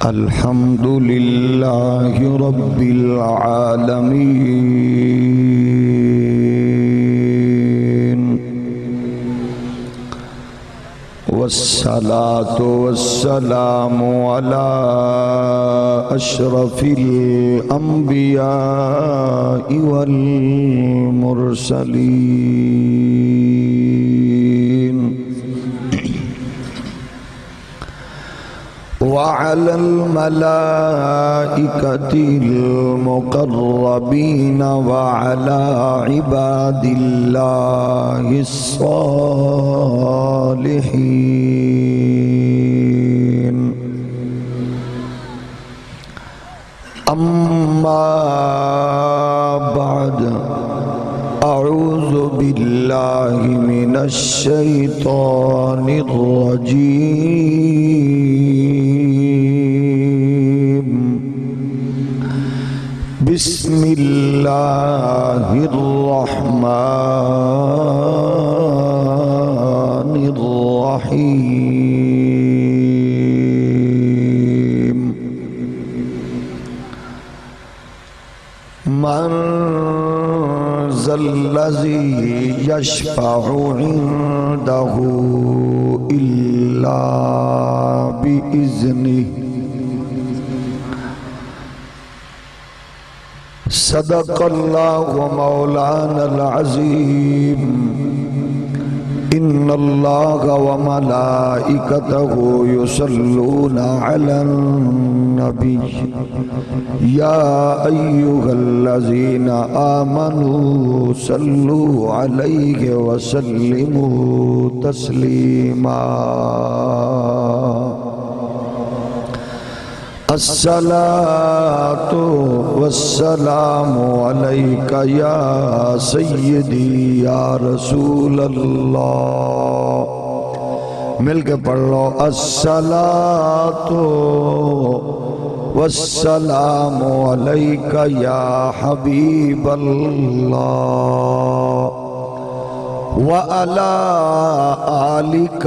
الحمد لله رب العالمين والصلاة والسلام على أشرف الأنبياء والمرسلين وعلى الملائكة المقربين وعلى عباد الله الصالحين أما بعد أعوذ بالله من الشيطان الرجيم بسم الله الرحمن الرحيم من ذا الذي يشفع عنده إلا بإذنه صدق الله مولانا العظيم إن الله وملائكته يصلون على النبي يا أيها الذين آمنوا صلوا عليه وسلموا تسليما الصلاة والسلام عليك يا سيدي يا رسول اللہ مل کے پڑھ لو الصلاة والسلام عليك يا حبيب الله وعلى آلك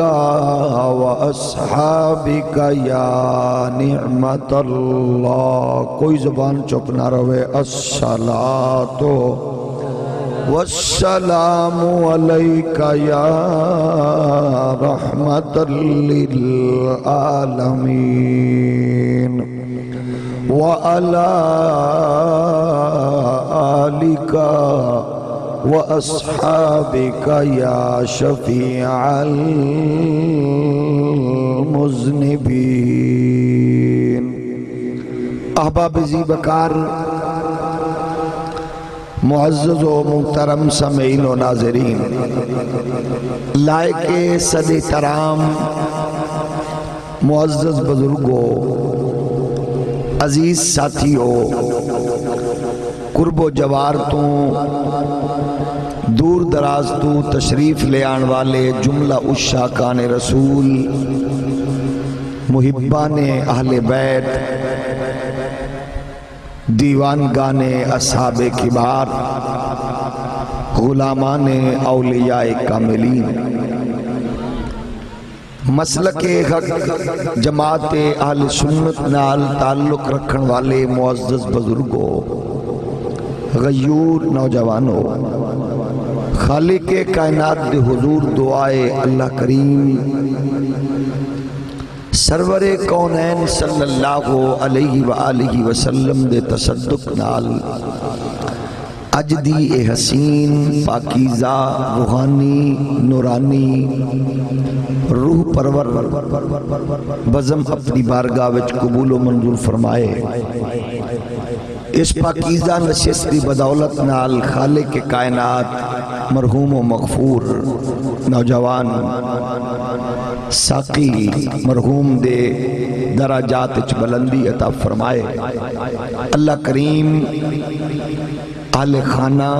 وأصحابك يا نعمة الله کوئی زبان چپ نہ رہے الصلاة والسلام عليك يا رحمة للعالمين وعلى آلك وأصحابك يا شفيع المذنبين احباب ذی بکار معزز و محترم سامعین و ناظرین لائق صد احترام معزز بزرگوں عزیز ساتھیوں قرب و جوار تو دور دراز تو تشریف لے آن والے جملہ عشاقان رسول محبان اہل بیت دیوانگان اصحاب کبار غلامان اولیاء کاملین مسلک حق جماعت اہل سنت نال تعلق رکھن والے معزز بزرگوں غیور نوجوانوں خالق کائنات دے حضور دعائے اللہ کریم سرور کونین صلی اللہ علیہ وآلہ وسلم دے تصدق نال اج دی اے حسین پاکیزہ روحانی نورانی روح پرور بزم اپنی بارگاہ وچ قبول و منظور فرمائے اس پاکیزہ نشست دی بدولت نال خالق کائنات مرحوم و مغفور نوجوان ساقی مرحوم دے درجات اچ بلندی عطا فرمائے اللہ کریم اہل خانہ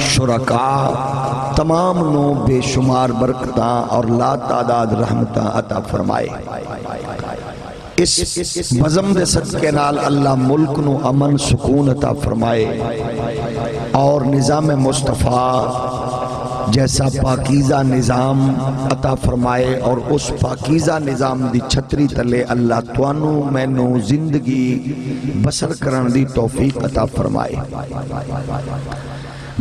شرکاء تمام نو بے شمار برکتاں اور لا تعداد رحمتاں عطا فرمائے اس بزم دے صدقے نال اللہ ملک نو امن سکون عطا فرمائے اور نظام مصطفیٰ جیسا پاکیزہ نظام عطا فرمائے اور اس پاکیزہ نظام دی چھتری تلے اللہ توانو مینو زندگی بسر کرن دی توفیق عطا فرمائے۔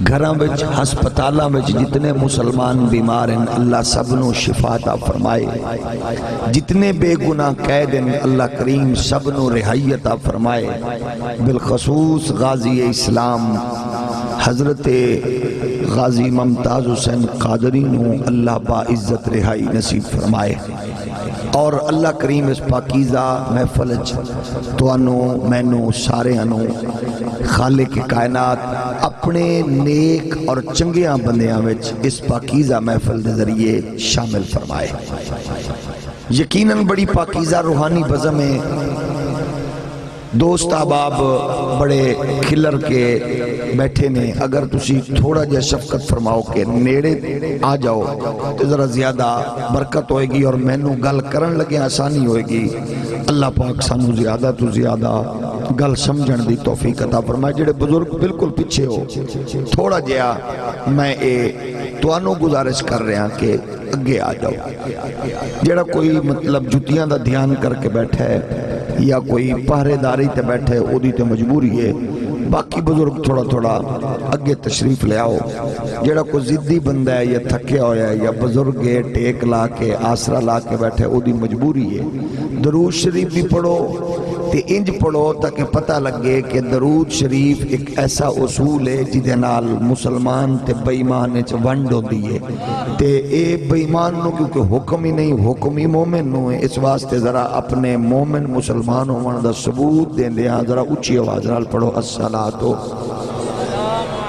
گھراں وچ ہسپتالاں وچ جتنے مسلمان بیمار ہیں اللہ سبنوں شفا عطا فرمائے، جتنے بے گناہ قید ہیں اللہ کریم سبنوں رہائی عطا فرمائے، بالخصوص غازی اسلام حضرت غازی ممتاز حسین قادری نو اللہ با عزت رہائی نصیب فرمائے، اور اللہ کریم اس پاکیزہ محفل توانو مینو سارے انو خالق کائنات اپنے نیک اور چنگیاں بندیاں وچ اس پاکیزہ محفل دے ذریعے شامل فرمائے۔ یقیناً بڑی پاکیزہ روحانی بزم ہے، دوست احباب بڑے کھلر کے بیٹھے نے، اگر تسی تھوڑا جا شفقت فرماؤ کہ نیڑے آ جاؤ تو ذرا زیادہ برکت ہوئے گی اور مینو گل کرن لگے آسانی ہوئے گی۔ اللہ پاک سانو زیادہ تو زیادہ گل سمجھن دی توفیق عطا فرمائے۔ جڑے بزرگ بالکل پیچھے ہو تھوڑا جیا میں توانو گزارش کر رہا ہاں کہ اگے آ جاؤ، جڑا کوئی مطلب جتیاں دا دھیان کر کے بیٹھا ہے یا کوئی پہرے داری تے بیٹھے او دی تے مجبوری ہے، باقی بزرگ تھوڑا تھوڑا اگے تشریف لے آؤ۔ جڑا کوئی زدی بندہ ہے یا تھکیا ہویا ہے یا بزرگ ہے ٹیک لا کے آسرا لا کے بیٹھے او دی مجبوری ہے۔ درود شریف بھی پڑھو تے انج پڑھو تاکہ پتہ لگے کہ درود شریف ایک ایسا اصول ہے جدے نال مسلمان تے بے ایمان وچ ونڈ ہوندی ہے، تے اے بے ایمان نو کیونکہ حکم ہی نہیں، حکم ہی مومن نو ہے، اس واسطے ذرا اپنے مومن مسلمان ہون دا ثبوت دین دے، ذرا اونچی آواز نال پڑھو الصلاۃ۔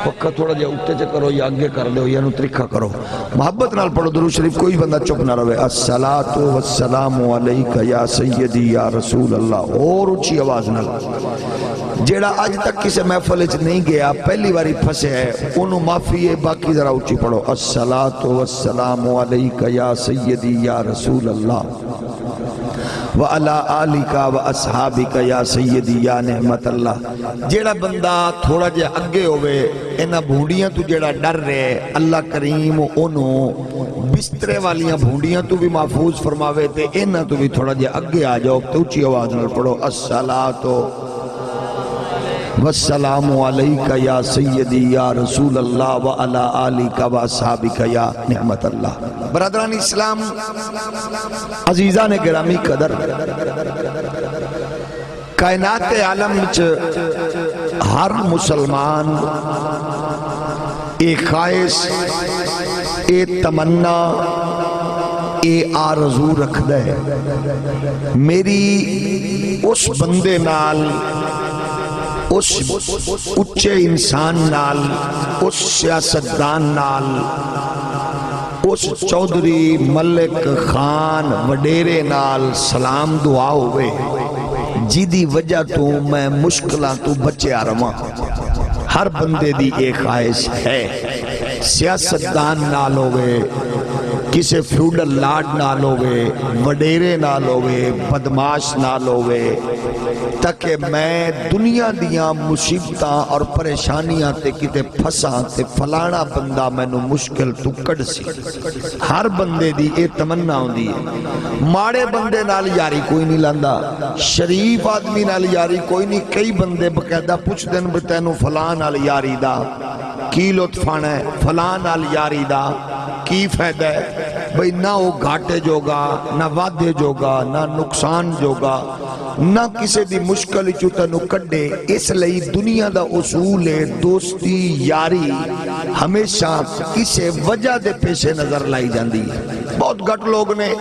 پکا تھوڑا جا اٹھتے چ کرو یا آگے کر دو یا نو طریقہ کرو، محبت نال پڑھو درود شریف، کوئی بندہ چپ نہ رہے۔ الصلاۃ والسلام علیک یا سیدی یا رسول اللہ، اور اونچی آواز نال۔ جیڑا آج تک کسی محفل وچ نہیں گیا پہلی باری پھسے ہے انہوں معافی ہے، باقی ذرا اونچی پڑھو۔ الصلاۃ والسلام علیک یا سیدی یا رسول اللہ وَعَلَىٰ آلِكَ وَأَصْحَابِكَ یا سیدی یا نعمت اللہ۔ جیڑا بندہ تھوڑا جا اگے ہوئے انہاں بھونڈیاں تو جیڑا ڈر رہے اللہ کریم انہوں بسترے والیاں بھونڈیاں تو بھی محفوظ فرماوے تے انہاں تو بھی تھوڑا جا اگے آ جاؤ تو اونچی آواز نال پڑھو الصلاۃ والسلام علیک یا سیدی یا رسول اللہ وعلی آلک واصحابک یا نعمت اللہ۔ برادران اسلام، عزیزان گرامی قدر، کائنات عالم وچ ہر مسلمان ایک خواہش، ایک تمنا، ایک آرزو رکھدا ہے میری اس بندے نال، اس اچھے انسان نال، اس سیاستدان نال، اس چودھری ملک خان وڈیرے نال سلام دعا ہوئے جیدی وجہ تو میں مشکلہ تو بچے آ رہا ہوں۔ ہر بندے دی ایک خواہش ہے، سیاستدان نال ہوئے، کسے فیوڈل لاڈ نال ہوئے، وڈیرے نال ہوئے، بدماش نال ہوئے، تاکہ میں دنیا دیاں مصیبتاں اور پریشانیاں تے کتے پھساں تے فلانا بندہ میں نو مشکل تو کڑ سی۔ ہر بندے دی اے تمنا ہوندی ہے۔ ماڑے بندے نال یاری کوئی نہیں لاندا، شریف آدمی نال یاری کوئی نہیں۔ کئی بندے بقیدہ پوچھ دن بتینو فلان نال یاری دا کی لطف آنا ہے، فلان نال یاری دا کی فائدہ ہے؟ بھئی نہ وہ گھاٹے جوگا، نہ وعدے جوگا، نہ نقصان جوگا، نہ کسی دی مشکل چوتنو کڈے۔ اس لئی دنیا دا اصول ہے دوستی یاری ہمیشہ کسی وجہ دے پیش نظر لائی جاندی ہے۔ بہت گھٹ لوگ نے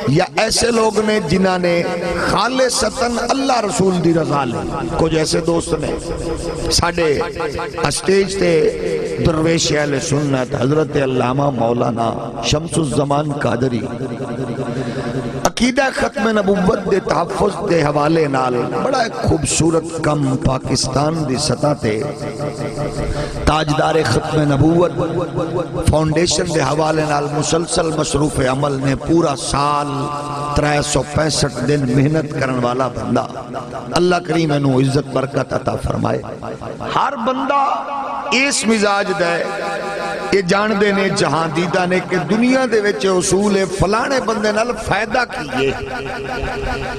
یا ایسے لوگ نے جنہاں نے خالصتاً اللہ رسول دی رضا لے۔ کچھ ایسے دوست نے ساڑھے اسٹیج تے درویش اہل سنت حضرت علامہ مولانا شمس الزمان قادری عقیدہ ختم نبوت دے تحفظ دے حوالے نال بڑا ایک خوبصورت کم پاکستان دی سطح تے تاجدار ختم نبوت فاؤنڈیشن دے حوالے نال مسلسل مصروف عمل نے پورا سال 365 دن محنت کرن والا بندہ، اللہ کریم انہوں عزت برکت عطا فرمائے۔ ہر بندہ اس مزاج دے یہ جان دے نے جہاں دیدہ نے کہ دنیا دے وچے اصول فلانے بندے نال فائدہ کیے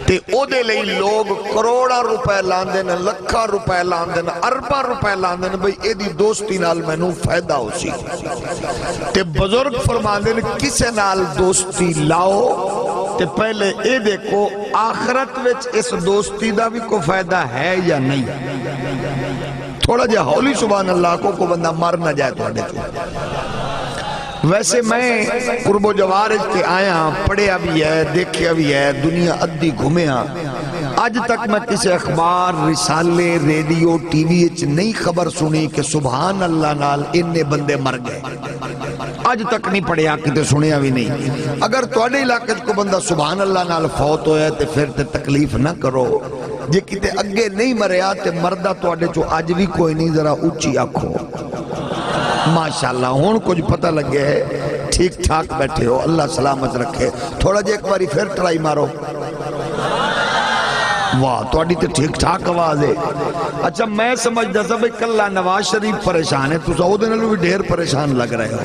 تے او دے لئی لوگ کروڑا روپے لاندے نے، لکھا روپے لاندے نے، اربا روپے لاندے نے، بھئی اے دی دوستی نال میں نو فائدہ ہو سی تے بزرگ فرماندے نے کسے نال دوستی لاؤ تے پہلے اے دیکھو آخرت وچ اس دوستی دا بھی کو فائدہ ہے یا نہیں۔ تھوڑا جا ہولی سبحان اللہ کو بندہ مر نہ جائے تو ویسے میں قرب و جوارج کے آیا پڑھیا بھی ہے، دیکھیا بھی ہے، دنیا ادھی گھومیا، آج تک میں کسی اخبار رسالے ریڈیو ٹی وی اچ نہیں خبر سنی کہ سبحان اللہ نال اننے بندے مر گئے، آج تک نہیں پڑھیا کتے سنیا بھی نہیں۔ اگر توڑے علاقے کو بندہ سبحان اللہ نال فوت ہویا تے پھر تے تکلیف نہ کرو، جے کتے اگے نہیں مریا تے مردہ توڑے چو آج بھی کوئی نہیں، ذرا اونچی آنکھو ماشاءاللہ ہون کچھ پتہ لگے ہے، ٹھیک ٹھاک بیٹھے ہو، اللہ سلامت رکھے، تھوڑا جے ایک باری پھر ٹرائی مارو، واہ توڑی تے ٹھیک ٹھاک آواز ہے۔ اچھا میں سمجھتا تھا بھئی کلہ نواز شریف پریشان ہے، تو سعودی نلو بھی ڈھیر پریشان لگ رہے ہو،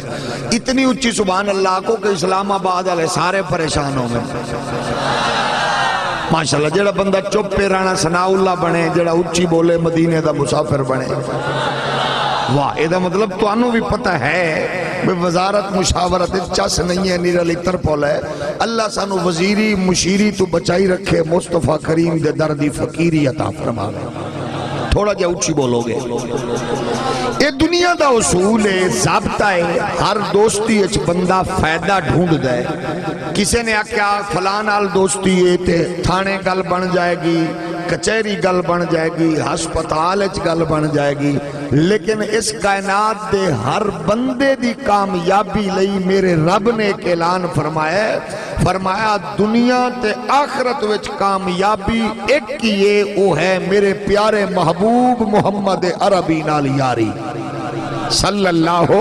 اتنی اچھی سبحان اللہ کو کہ اسلام آباد والے سارے پریشان ہو گئے ماشاءاللہ۔ جڑا بندہ چپ پہ رانا ثناء اللہ بنے، جڑا اچھی بولے مدینے دا مسافر بنے، واہ ایدہ مطلب تو انہوں بھی پتہ ہے بے وزارت مشاورت چس نہیں ہے، نیر علی ترپول ہے، اللہ سانو وزیری مشیری تو بچائی رکھے، مصطفیٰ کریم دے دردی فقیری عطا فرما گئے، تھوڑا جا اچھی بولو گے۔ یہ دنیا دا اصول ہے، ضابطہ ہے، ہر دوستی اچھ بندہ فائدہ ڈھونڈ دے، کسی نے آکیا فلان آل دوستی ہے تے تھانے گل بن جائے گی، کچھری گل بن جائے گی، ہسپتال اچھ گل بن جائے گی، لیکن اس کائنات دے ہر بندے دی کامیابی لئی میرے رب نے ایک اعلان فرمایا دنیا تے آخرت وچ کامیابی ایک کیے وہ ہے میرے پیارے محبوب محمد عربی نال یاری صلی اللہ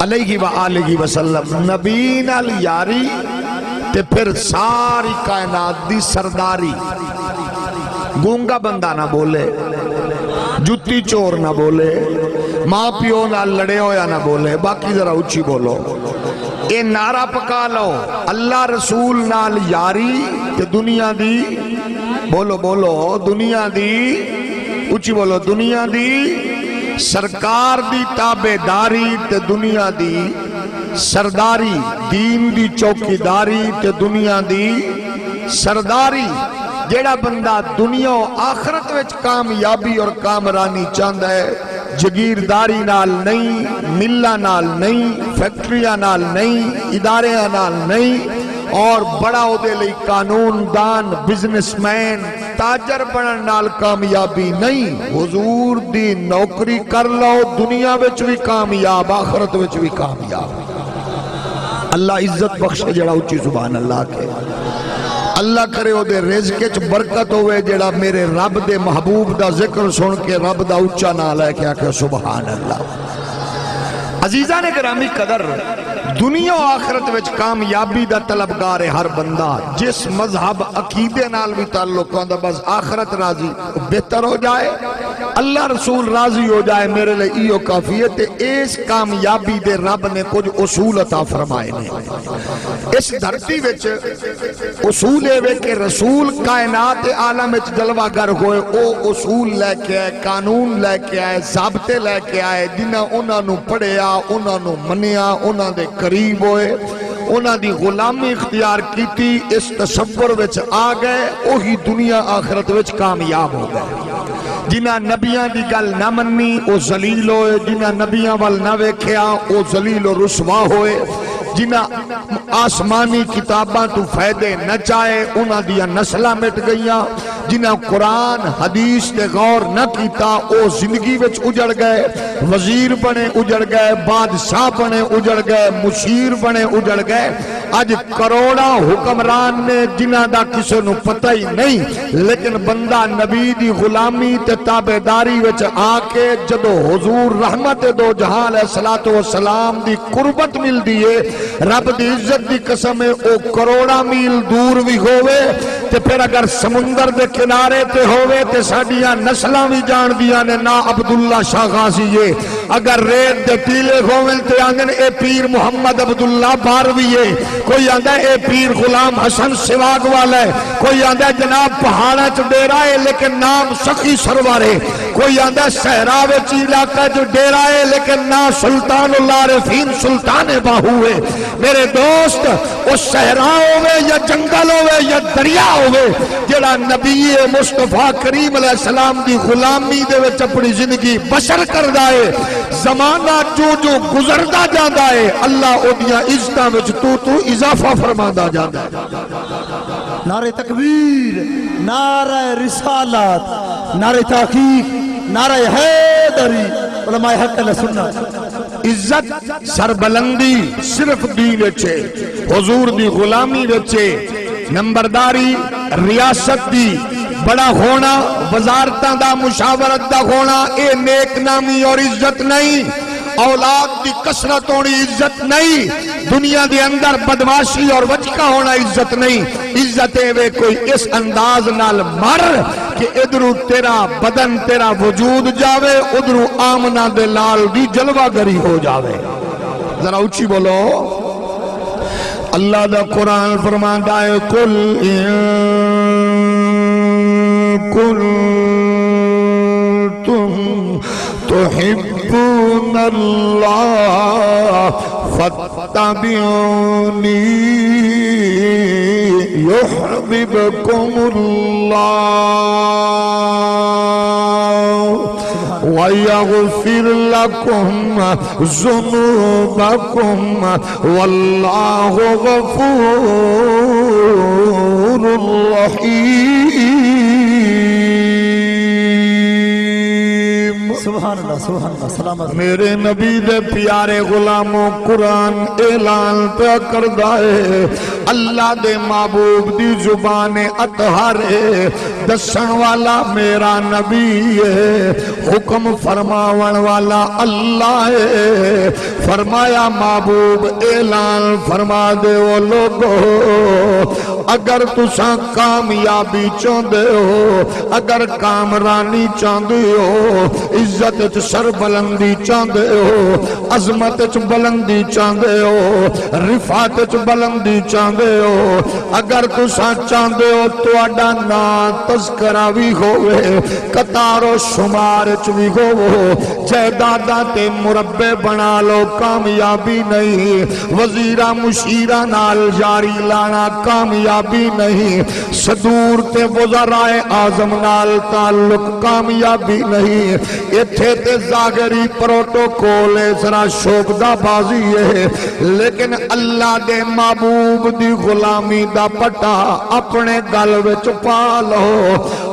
علیہ وآلہ وسلم، نبی نال یاری تے پھر ساری کائنات دی سرداری، گونگا بندہ نہ بولے، جتی چور نہ بولے، ماں پیو نہ لڑے ہو یا نہ بولے، باقی ذرا اچھی بولو، اے نعرہ پکا لو اللہ رسول نال یاری تے دنیا دی، بولو بولو دنیا دی، اچھی بولو دنیا دی سرکار دی تابعداری تے دنیا دی سرداری، دین دی چوکیداری تے دنیا دی سرداری۔ جیڑا بندہ دنیا و آخرت وچ کامیابی اور کامرانی چاہتا ہے، جگیرداری نال نہیں، ملہ نال نہیں، فیکٹریاں نال نہیں، اداریاں نال نہیں، اور بڑا ہو دے لئی قانون دان، بزنس مین، تاجر بنن نال کامیابی نہیں، حضور دی نوکری کر لو، دنیا وچ بھی کامیاب، آخرت وچ بھی کامیاب۔ اللہ عزت بخشے جڑا اچھی سبحان اللہ کے، اللہ کرے ہو دے رزق چ برکت ہوئے جڑا میرے رب دے محبوب دا ذکر سن کے رب دا اچھا نال ہے کیا کہ سبحان اللہ۔ عزیزان گرامی قدر، دنیا و آخرت وچ کامیابی دا طلبگار ہے ہر بندہ، جس مذہب عقیدے نال بھی تعلق ہوندہ، بس آخرت راضی بہتر ہو جائے، اللہ رسول راضی ہو جائے، میرے لئے ایو کافی ہے۔ اس کامیابی دے رب نے کچھ اصول عطا فرمائے نے، اس دھرتی وچ اصول ہے کہ رسول کائنات عالم وچ جلوہ گر ہوئے، او اصول لے کے آئے، قانون لے کے آئے، ضابطے لے کے آئے، جنہاں انہاں نو پڑھیا، انہاں نو منیا، انہاں دے قریب ہوئے، انہاں دی غلامی اختیار کیتی، اس تصور وچ آ گئے، اوہی دنیا آخرت وچ کامیاب ہو گئے۔ جنہاں نبیاں دی گل نہ منی او ذلیل ہوئے، جنہاں نبیاں وال نہ ویکھیا او ذلیل و رسوا ہوئے، جنہاں آسمانی کتاباں تو فائدے نہ چاہے انہاں دیا نسلہ مٹ گئیاں، جنہاں قرآن حدیث تے غور نہ کیتا او زندگی وچ اجڑ گئے، وزیر بنے اجڑ گئے، بادشاہ بنے اجڑ گئے، مشیر بنے اجڑ گئے۔ آج کروڑا حکمران نے جنہاں دا کسے نو پتہ ہی نہیں، لیکن بندہ نبی دی غلامی تے تابعداری وچ آکے جدو حضور رحمت دو جہاں علیہ السلام دی قربت مل دیئے، رب دی عزت دی قسم او کروڑا میل دور بھی ہوئے، تے پھر اگر سمندر دے کنارے تے ہوئے تے ساڑیاں نسلاں بھی جان دیا نے نا عبداللہ شاہ غازیے، اگر ریت دے ٹیلے ہوئے تے آنگن اے پیر محمد عبداللہ بارویے، کوئی آندہ اے پیر غلام حسن سواگ والا ہے، کوئی آندہ جناب پہاڑا چو ڈیرہ ہے لیکن نام سخی سروارے، کوئی آندہ سہراوے چیلا کا جو ڈیرہ ہے لیکن نام سلطان اللہ رفین سلطان باہوے۔ میرے دوست اس صحرا ہوئے یا جنگل ہوئے یا دریا ہوئے جڑا نبی مصطفیٰ کریم علیہ السلام دی غلامی دے وچ اپنی زندگی بشر کر دائے، زمانہ جو جو گزردہ جاندہ ہے اللہ اُنیاں عزتہ وچ تو اضافہ فرماندہ جاندہ ہے۔ نعرہ تکبیر، نعرہ رسالت، نعرہ تحقیق، نعرہ حیدری، علماء حق اللہ سنت۔ عزت سربلندی صرف دین وچے، حضور دی غلامی وچے، نمبرداری ریاست دی بڑا ہونا، وزارتاں دا مشاورت دا ہونا، اے نیک نامی اور عزت نہیں، اولاد دی کثرت ہونی عزت نہیں، دنیا دے اندر بدماشی اور وچکا ہونا عزت نہیں، عزت ہے کوئی اس انداز نال مر کہ ادھرو تیرا بدن تیرا وجود جاوے، ادھرو آمنہ دے لال دی جلوہ گری ہو جاوے۔ ذرا اچھی بولو، اللہ دا قرآن فرماتا ہے قل ان کنتم تحبون اللہ فاتبعونی یحببکم اللہ وَيَغْفِرْ لَكُمْ ذُنُوبَكُمْ وَاللَّهُ غَفُورٌ رَحِيمٌ۔ سبحان اللہ، سبحان اللہ، سلامت۔ میرے نبی دے پیارے غلاموں قرآن اعلان پہ کردہ ہے، اللہ دے محبوب دی زبان اطہر ہے، دسن والا میرا نبی ہے، حکم فرماون والا اللہ ہے۔ فرمایا محبوب اعلان فرما دے وہ لوگو، اگر تساں کامیابی چاندے ہو، اگر کامرانی چاندے ہو، عزت چ سربلندی چاندے ہو، عظمت چ بلندی چاندے ہو، رفعت چ بلندی چاندے ہو، اگر تساں چاندے ہو تو اڈا نا تذکرہ بھی ہوئے، قطار و شمار چ بھی ہوئے، جائیداداں تے مربع بنا لو کامیابی نہیں، وزیرہ مشیرہ نال جاری لانا کامیابی نہیں، صدور تے وزرائے اعظم نال تعلق کامیابی نہیں، اتھے تے ظاہری پروٹوکول ذرا شوبدہ بازی ہے، لیکن اللہ دے محبوب دی غلامی دا پٹا اپنے گل وچ پالو،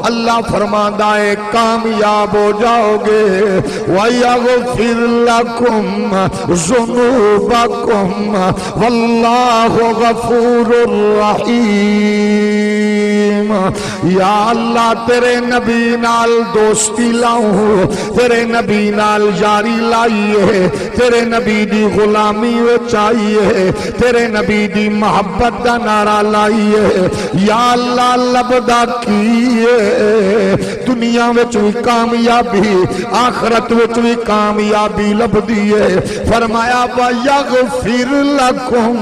اللہ فرماندا ہے کامیاب ہو جاؤ گے۔ وَيَغْفِرْ لَكُمْ ذُنُوبَكُمْ وَاللَّهُ غَفُورٌ رَحِيمٌ۔ یا اللہ تیرے نبی نال دوستی لاؤں، تیرے نبی نال جاری لائیے، تیرے نبی دی غلامی چاہیے، تیرے نبی دی محبت دا نعرہ لائیے، یا اللہ لبدا کیے، دنیا وچ بھی کامیابی، آخرت وچ بھی کامیابی لبدیے۔ فرمایا وَيَغْفِرْ لَكُمْ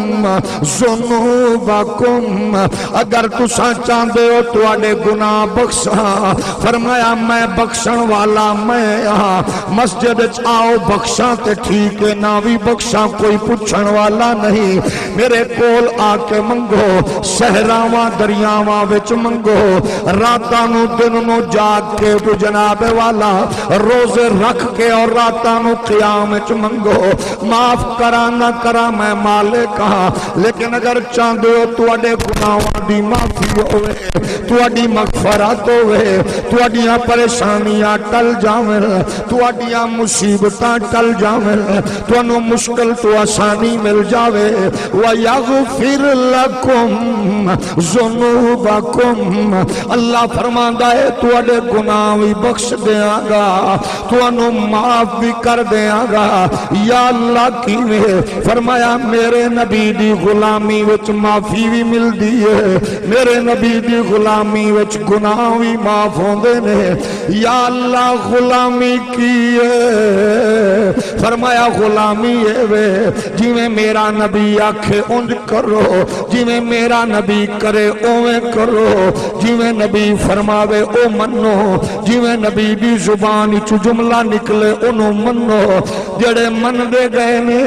ذُنُوبَكُمْ، اگر تساں چاندے ہو تو آنے گناہ بخشاں، فرمایا میں بخشن والا میں یہاں، مسجد آؤ بخشاں تے ٹھیک ہے، نہ بھی بخشاں کوئی پوچھن والا نہیں، میرے کول آ کے منگو، صحراواں دریاواں وچ منگو، راتاں نو دن نو جاگ کے تو جناب والا روزے رکھ کے اور راتاں نو قیام وچ منگو، معاف کرا نہ کرا میں مالک ہاں، لیکن اگر چاندے ہو تو اڈے گناہاں دی معافی ہوئے، تو اڈی مغفرت ہوئے، تو اڈیاں پریشانیاں ٹل جاویں، تو اڈیاں مصیبتاں ٹل جاویں، تو انو مشکل تو آسانی مل جاوے۔ وَيَغْفِرْ لَكُمْ ذُنُوبَكُمْ، اللہ فرماندا ہے تو اڈے گناہ بھی بخش دیاں گا تانوں معاف بھی کر دیاں گا یا اللہ کیویں فرمایا میرے نبی دی غلامی وچ معافی بھی مل دی ہے میرے نبی دی غلامی وچ گناہ بھی معاف ہوندے نے یا اللہ غلامی کی ہے فرمایا غلامی ہے وے جویں میرا نبی آکھے انج کرو جویں میرا نبی کرے اویں کرو جویں نبی فرماوے او منو جویں نبی دی زبان وچ جملہ نکلے انہوں منو جڑے من دے گئے نے